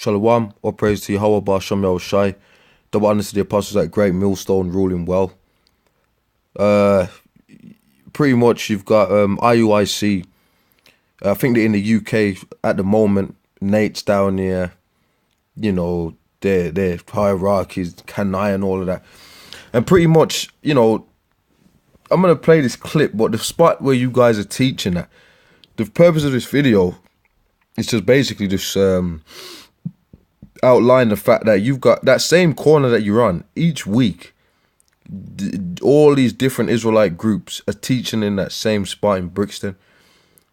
Shalom, all praise to Yahweh Ba'Shem Yahushai. Double honor to the apostles at GreatMillStone ruling well. Pretty much you've got IUIC. I think that in the UK at the moment, Nate's down here, you know, their hierarchies, Kanai and all of that. And pretty much, you know, I'm going to play this clip, but the spot where you guys are teaching at, the purpose of this video is just basically just outline the fact that you've got that same corner that you're on each week. All these different Israelite groups are teaching in that same spot in Brixton.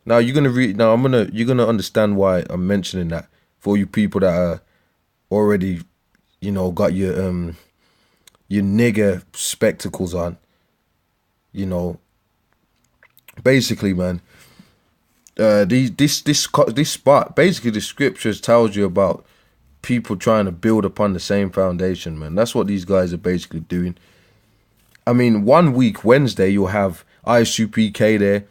Now you're gonna read. Now you're gonna understand why I'm mentioning that for you people that are already, you know, got your nigger spectacles on. You know, basically, man. This spot, basically, the scriptures tells you about people trying to build upon the same foundation, man. That's what these guys are basically doing. I mean, 1 week, Wednesday, you'll have ISUPK there.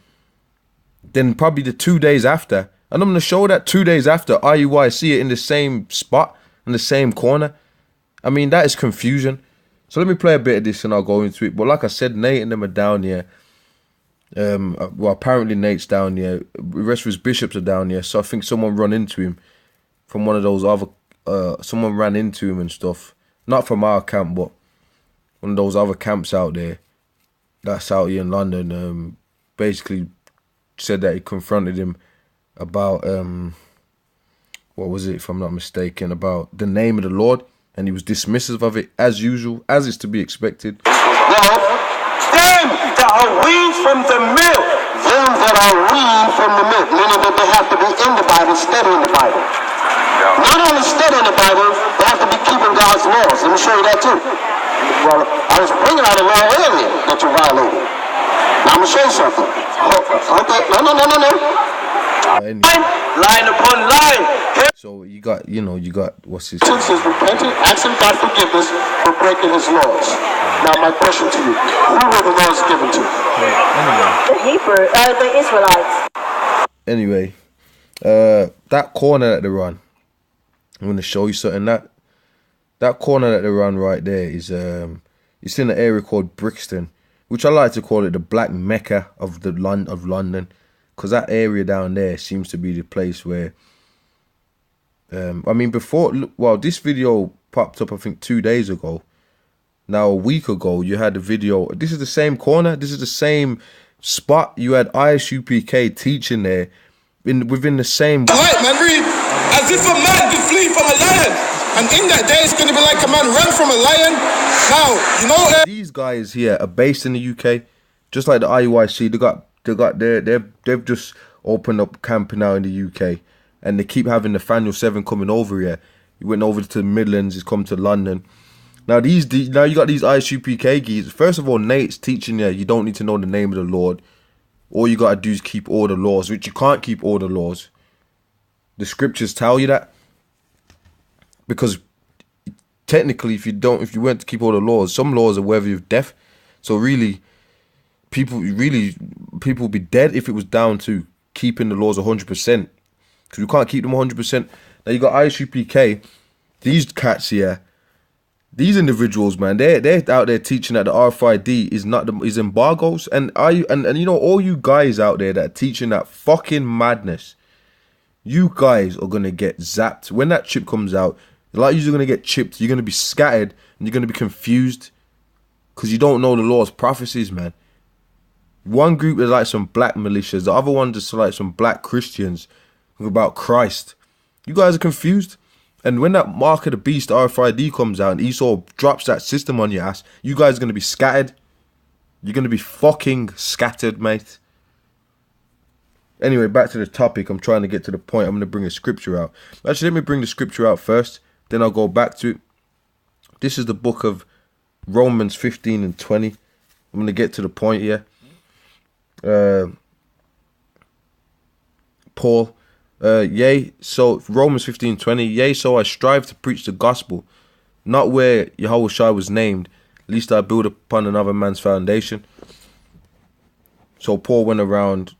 Then probably the 2 days after, and I'm going to show that 2 days after, IUIC it in the same spot, in the same corner. I mean, that is confusion. So let me play a bit of this and I'll go into it. But like I said, Nate and them are down here. Well, apparently Nate's down here. The rest of his bishops are down here. So I think someone run into him from one of those other, someone ran into him and stuff. Not from our camp, but one of those other camps out there. That's out here in London. Basically said that he confronted him about, what was it, if I'm not mistaken, about the name of the Lord. And he was dismissive of it, as usual, as is to be expected. Now, them that are weaned from the milk, them that are weaned from the milk, meaning that they have to be in the Bible, studying the Bible. Not only studying the Bible, they have to be keeping God's laws. Let me show you that too. Well, I was bringing out a law earlier that you violated. Now I'm going to show you something. Okay, no. Line upon line. So you got, you know, you got, what's his Since he's repenting, asking God forgiveness for breaking his laws. Now my question to you, who were the laws given to? The Israelites. Anyway, that corner that they run, I'm going to show you something. That corner that they run right there is, it's in an area called Brixton, which I like to call it the Black Mecca of London. Because that area down there seems to be the place where, I mean, before, well, this video popped up, I think, 2 days ago. Now, a week ago, you had the video. This is the same corner. This is the same spot. You had ISUPK teaching there within the same. Right, man, read. As if a man did flee from a lion. And in that day, it's going to be like a man run from a lion. Now, you know. These guys here are based in the UK, just like the IUIC. They've just opened up camp now in the UK, and they keep having Nathaniel 7 coming over here. He went over to the Midlands. He's come to London. Now now you got these ISUPK geeks. First of all, Nate's teaching you don't need to know the name of the Lord. All you gotta do is keep all the laws, which you can't keep all the laws. The scriptures tell you that, because technically, if you weren't to keep all the laws, some laws are worthy of death. So really, people would be dead if it was down to keeping the laws 100%. Because you can't keep them 100%. Now you got ISUPK, these cats here, these individuals, man, they're out there teaching that the RFID is embargoes, and you know, all you guys out there that are teaching that fucking madness, you guys are gonna get zapped when that chip comes out. A lot of you are gonna get chipped. You're gonna be scattered and you're gonna be confused because you don't know the law's prophecies, man. One group is like some black militias. The other one is like some black Christians about Christ. You guys are confused. And when that mark of the beast, RFID, comes out and Esau drops that system on your ass, you guys are going to be scattered. You're going to be fucking scattered, mate. Anyway, back to the topic. I'm trying to get to the point. I'm going to bring a scripture out. Actually, let me bring the scripture out first. Then I'll go back to it. This is the book of Romans 15 and 20. I'm going to get to the point here. Paul, yea, so Romans 15:20, yea, so I strive to preach the gospel, not where Yahushua was named, lest I build upon another man's foundation. So Paul went around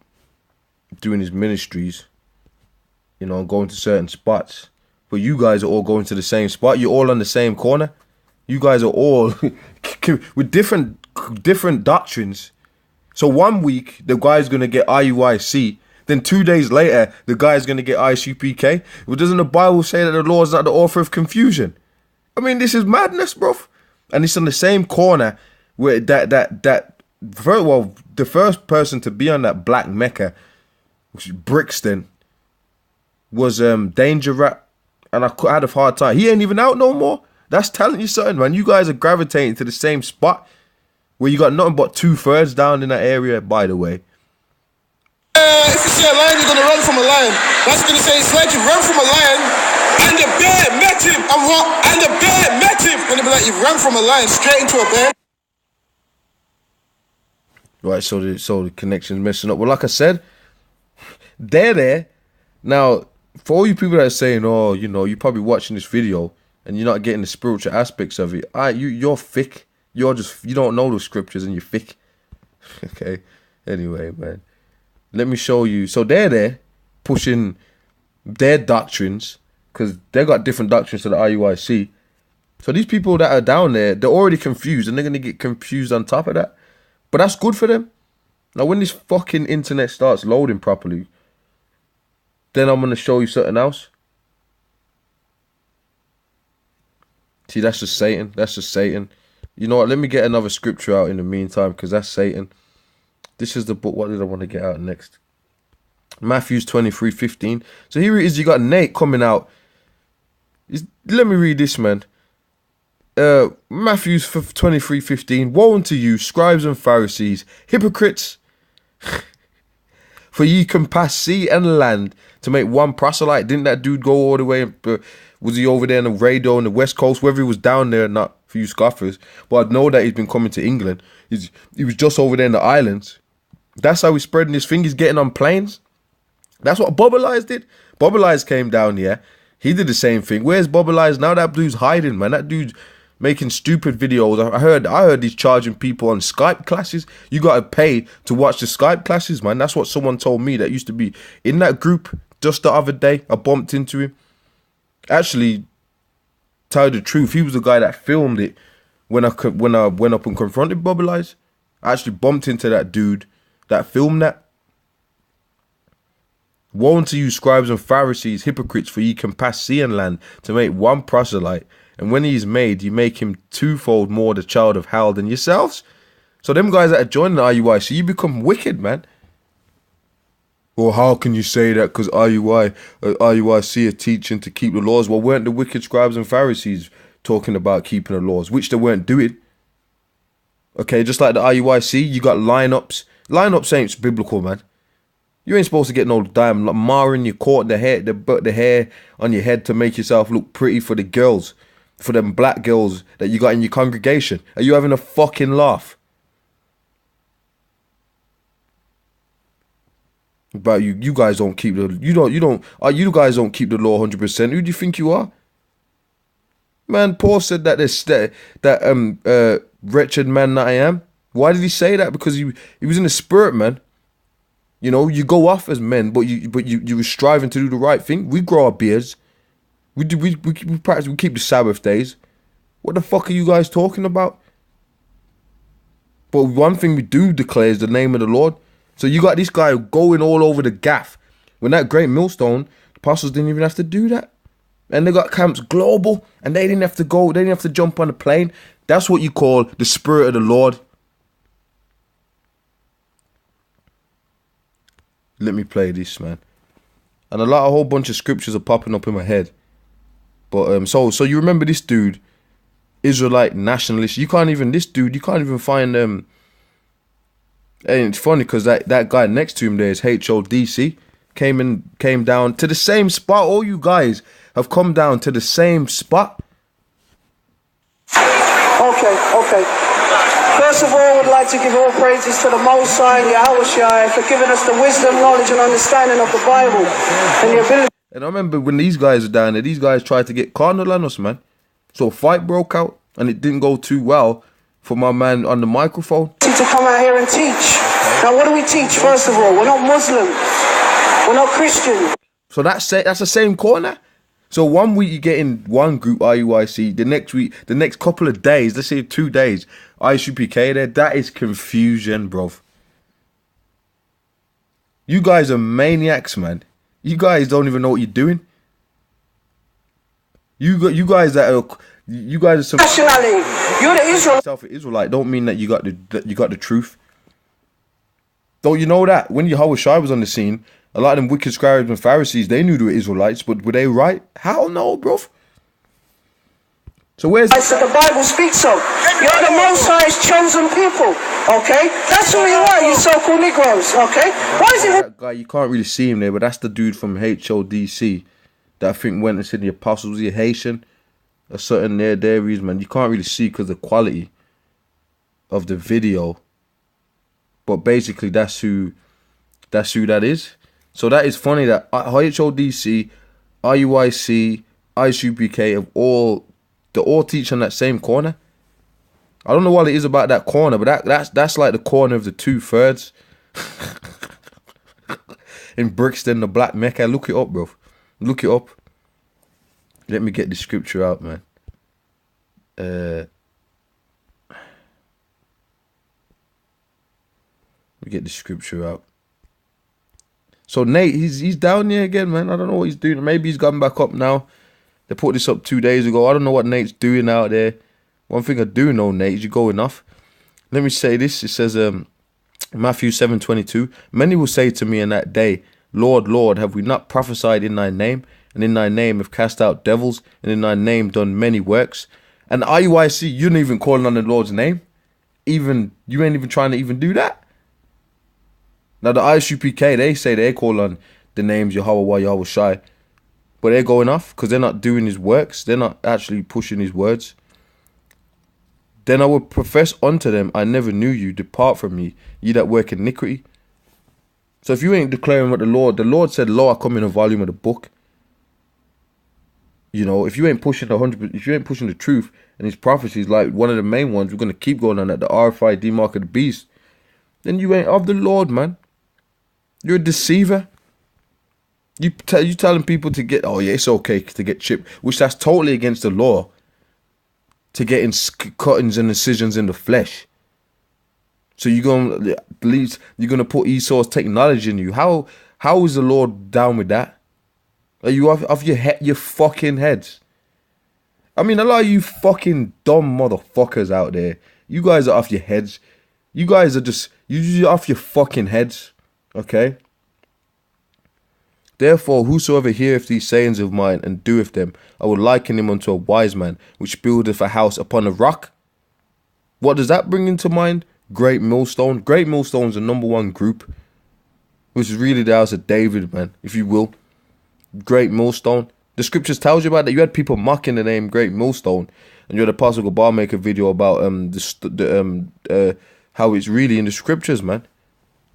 doing his ministries, you know, going to certain spots, but you guys are all going to the same spot. You're all on the same corner. You guys are all with different doctrines. So 1 week, the guy's going to get IUIC. Then 2 days later, the guy's going to get ICPK. Well, doesn't the Bible say that the Lord is not the author of confusion? I mean, this is madness, bro. And it's on the same corner where the first person to be on that black Mecca, which is Brixton, was Danger Rat. And I had a hard time. He ain't even out no more. That's telling you something, man. You guys are gravitating to the same spot where you got nothing but 2/3 down in that area, by the way. If you see a lion, you're going to run from a lion. That's going to say it's like you run from a lion and the bear met him. And what? And the bear met him. And they'll be like, you ran from a lion straight into a bear. Right, so the connection's messing up. Well, like I said, they're there. Now, for all you people that are saying, oh, you know, you're probably watching this video and you're not getting the spiritual aspects of it. You're thick. You don't know the scriptures and you're thick. Okay. Anyway, man. Let me show you. So they're there pushing their doctrines because they got different doctrines to the IUIC. So these people that are down there, they're already confused and they're going to get confused on top of that. But that's good for them. Now, when this fucking internet starts loading properly, then I'm going to show you something else. See, that's just Satan. That's just Satan. You know what? Let me get another scripture out in the meantime because that's Satan. This is the book. What did I want to get out next? Matthew 23:15. So here it is. You got Nate coming out. Let me read this, man. Matthew 23:15. Woe unto you, scribes and Pharisees, hypocrites! For ye compass sea and land to make one proselyte. Didn't that dude go all the way? Was he over there in the radio on the West Coast? Whether he was down there or not, for you scoffers. But I know that he's been coming to England. He was just over there in the islands. That's how he's spreading his thing. He's getting on planes. That's what Bubble Eyes did. Bubble Eyes came down here. He did the same thing. Where's Bubble Eyes now? That dude's hiding, man. That dude's making stupid videos. I heard he's charging people on Skype classes. You got to pay to watch the Skype classes, man. That's what someone told me that used to be in that group just the other day. I bumped into him. Actually, tell you the truth, he was the guy that filmed it when I went up and confronted Bubble Eyes. I actually bumped into that dude that filmed that. Woe unto you, scribes and Pharisees, hypocrites, for ye compass sea and land to make one proselyte, and when he is made, you make him twofold more the child of hell than yourselves. So them guys that are joining the IUIC, you become wicked, man. Well, how can you say that? Because IUIC are teaching to keep the laws. Well, weren't the wicked scribes and Pharisees talking about keeping the laws, which they weren't doing? Okay, just like the IUIC, you got lineups. Lineups ain't biblical, man. You ain't supposed to get no damn mar in your court, the hair on your head to make yourself look pretty for the girls, for them black girls that you got in your congregation. Are you having a fucking laugh? But you guys don't keep the you guys don't keep the law 100%. Who do you think you are? Man, Paul said that that wretched man that I am. Why did he say that? Because he was in the spirit, man. You know, you go off as men, but you were striving to do the right thing. We grow our beards. We practice. We keep the Sabbath days. What the fuck are you guys talking about? But one thing we do declare is the name of the Lord. So you got this guy going all over the gaff. When that Great Millstone, the apostles didn't even have to do that. And they got camps global, and they didn't have to go. They didn't have to jump on a plane. That's what you call the Spirit of the Lord. Let me play this, man. And a whole bunch of scriptures are popping up in my head. But so you remember this dude, Israelite nationalist. You can't even find and it's funny because that guy next to him there is HODC. Came down to the same spot. All you guys have come down to the same spot. Okay. First of all, I would like to give all praises to the Most High, Yahushua, for giving us the wisdom, knowledge, and understanding of the Bible, and the ability. And I remember when these guys were down there, these guys tried to get carnal on us, man. So a fight broke out, and it didn't go too well for my man on the microphone. To come out here and teach. Now, what do we teach? First of all, we're not Muslims. We're not Christians. So that's the same corner. So 1 week you get in one group IUIC, the next week, the next couple of days, let's say 2 days, ISUPK there. That is confusion, bro. You guys are maniacs, man. You guys don't even know what you're doing. You guys are some Nationally, you're the Israel. Israelite. Don't mean that you got the truth. Don't you know that when Yahushua was on the scene, a lot of them wicked scribes and Pharisees, they knew they were Israelites, but were they right? Hell no, bro. So where's the Bible speaks of? You're the Most High's chosen people. Okay, that's who you are. You so-called Negroes. Okay, why is it that guy? You can't really see him there, but that's the dude from HODC that I think went and said the apostles. Was he Haitian? A certain there is, man. You can't really see because of the quality of the video. But basically, that's who that is. So that is funny that HODC, IUIC, ISUPK have all teach on that same corner. I don't know what it is about that corner, but that's like the corner of the 2/3 in Brixton, the Black Mecca. Look it up, bro. Look it up. Let me get the scripture out, man. Let me get the scripture out. So Nate, he's down there again, man. I don't know what he's doing. Maybe he's gone back up now. They put this up 2 days ago. I don't know what Nate's doing out there. One thing I do know, Nate, is you go enough. Let me say this. It says, Matthew 7:22. Many will say to me in that day, Lord, Lord, have we not prophesied in thy name? And in thy name have cast out devils, and in thy name done many works. And IUIC, you're not even calling on the Lord's name. You ain't even trying to even do that. Now the ISUPK, they say they call on the names Yahweh, Yahweh Shai. But they're going off because they're not doing his works. They're not actually pushing his words. Then I will profess unto them, I never knew you. Depart from me, ye that work iniquity. So if you ain't declaring what the Lord said, lo, I come in a volume of the book. You know, if you ain't pushing if you ain't pushing the truth and his prophecies, like one of the main ones, we're going to keep going on that, the RFID mark of the beast, then you ain't of the Lord, man. You're a deceiver. You telling people to get, oh yeah, it's okay to get chipped, which that's totally against the law, to get in cuttings and incisions in the flesh. So you're gonna put Esau's technology in you. How is the Lord down with that? Are you off your fucking heads? I mean, a lot of you fucking dumb motherfuckers out there, you guys are off your heads. You guys are you're off your fucking heads. Okay? Therefore, whosoever heareth these sayings of mine and doeth them, I will liken him unto a wise man, which buildeth a house upon a rock. What does that bring into mind? GreatMillStone. GreatMillStone is the #1 group, which is really the house of David, man, if you will. GreatMillStone. The scriptures tells you about that. You had people mocking the name GreatMillStone, and you had Apostle Gabar make a video about how it's really in the scriptures, man.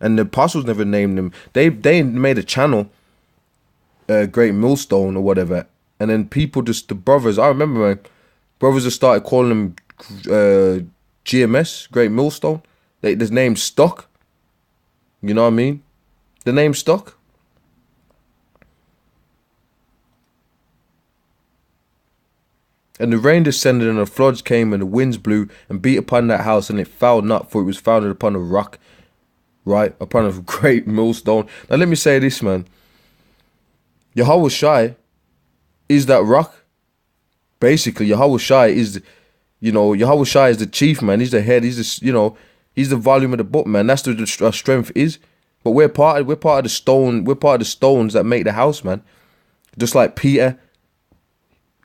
And the apostles never named them. They made a channel, GreatMillStone or whatever, and then people the brothers. I remember, man, brothers just started calling them GMS GreatMillStone. This name stuck. You know what I mean? The name stuck. And the rain descended, and the floods came, and the winds blew, and beat upon that house, and it fell not, for it was founded upon a rock, right? Upon a great millstone. Now let me say this, man. Yahweh Shai is that rock. Basically, Yahweh Shai is, Yahweh Shai is the chief, man. He's the head. He's the, he's the volume of the book, man. That's what our strength is. But we're part of the stone. We're part of the stones that make the house, man. Just like Peter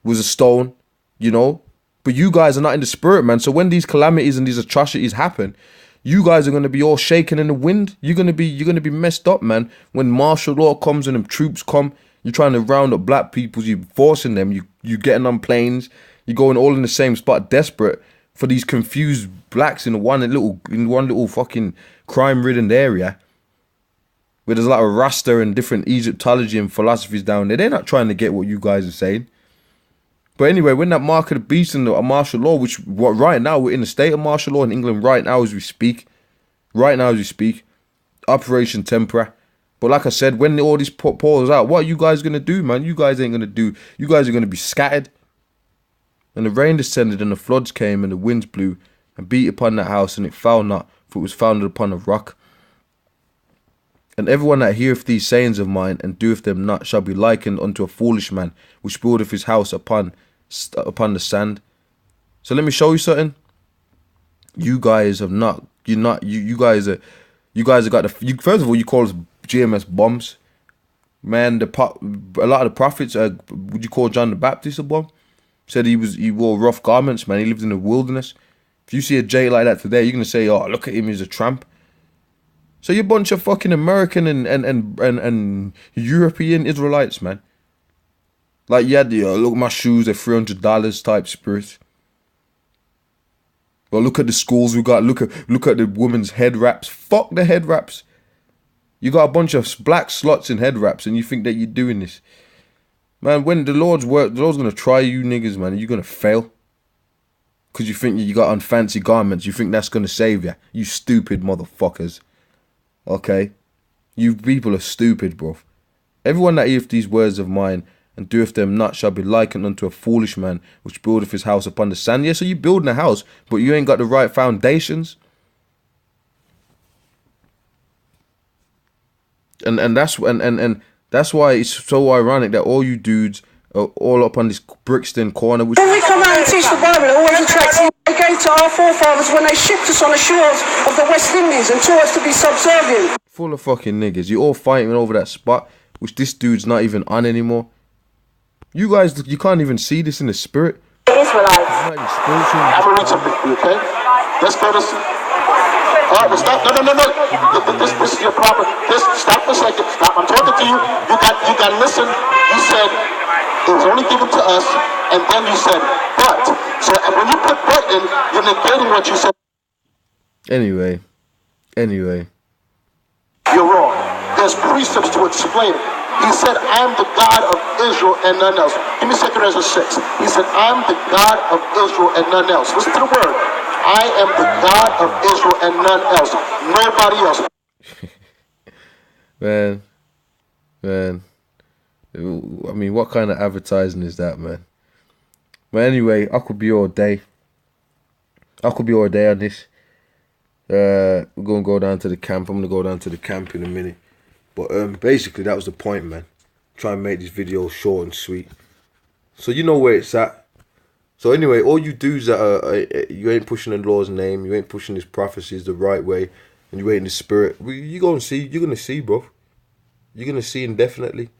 was a stone. But you guys are not in the spirit, man. So when these calamities and these atrocities happen, you guys are going to be all shaking in the wind. You're going to be messed up, man. When martial law comes and them troops come, you're trying to round up black people, you're forcing them, you getting on planes, you're going all in the same spot, desperate for these confused blacks in one little fucking crime-ridden area where there's a lot of Rasta and different Egyptology and philosophies down there. They're not trying to get what you guys are saying. But anyway, when that mark of the beast and the martial law, right now we're in a state of martial law in England right now as we speak. Operation Tempera. But like I said, when all this pours out, what are you guys going to do, man? You guys ain't going to do. You guys are going to be scattered. And the rain descended, and the floods came, and the winds blew, and beat upon that house, and it fell not, for it was founded upon a rock. And everyone that heareth these sayings of mine, and doeth them not, shall be likened unto a foolish man, which buildeth his house upon the sand. So let me show you something. You guys have not. You guys have got the. First of all, you call us GMS bombs, man. A lot of the prophets. Would you call John the Baptist a bomb? Said he wore rough garments, man. He lived in the wilderness. If you see a J like that today, you're gonna say, "Oh, look at him, he's a tramp." So you're a bunch of fucking American and European Israelites, man. Like you had the look at my shoes, they're $300 type spirit. Well, look at the schools we got. Look at the women's head wraps. Fuck the head wraps. You got a bunch of black slots in head wraps, and you think that you're doing this, man. When the Lord's gonna try you niggas, man, and you're gonna fail. Cause you think you got on fancy garments. You think that's gonna save you. You stupid motherfuckers. Okay, you people are stupid, bro. Everyone that heareth these words of mine and doeth them not shall be likened unto a foolish man which buildeth his house upon the sand. Yeah, so you building a house, but you ain't got the right foundations. And that's why it's so ironic that all you dudes are all up on this Brixton corner. Which when we come out and teach the Bible, it always attracts you. They gave to our forefathers when they shipped us on the shores of the West Indies and taught us to be subservient. Full of fucking niggas. You all fighting over that spot, which this dude's not even on anymore. You guys, you can't even see this in the spirit. Israelites. I'm gonna read something, okay? Let's go to. All right, well, stop. No. This is your proper. Stop for a second. Stop. I'm talking to you. You got to listen. You said it was only given to us, and then you said but. So when you put but in, you're negating what you said. Anyway. You're wrong. There's precepts to explain it. He said, I am the God of Israel and none else. Give me 2 Ezra 6. He said, I am the God of Israel and none else. Listen to the word. I am the God of Israel and none else. Nobody else. Man. I mean, what kind of advertising is that, man? But anyway, I could be all day. On this. We're going to go down to the camp. I'm going to go down to the camp in a minute. But basically, that was the point, man. Try and make this video short and sweet. So you know where it's at. So anyway, all you dudes that you ain't pushing the Lord's name, you ain't pushing his prophecies the right way, and you ain't in the spirit, you're going to see, bro. You're going to see indefinitely.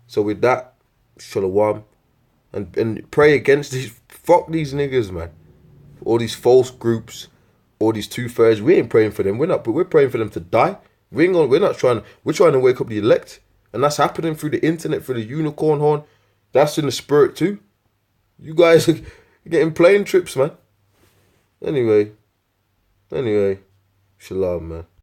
So with that, shalom. And pray against these, fuck these niggas, man. All these false groups, all these 2/3, we ain't praying for them. We're praying for them to die. We're trying to wake up the elect. And that's happening through the internet, through the unicorn horn. That's in the spirit too. You guys are getting plane trips, man. Anyway. Shalom, man.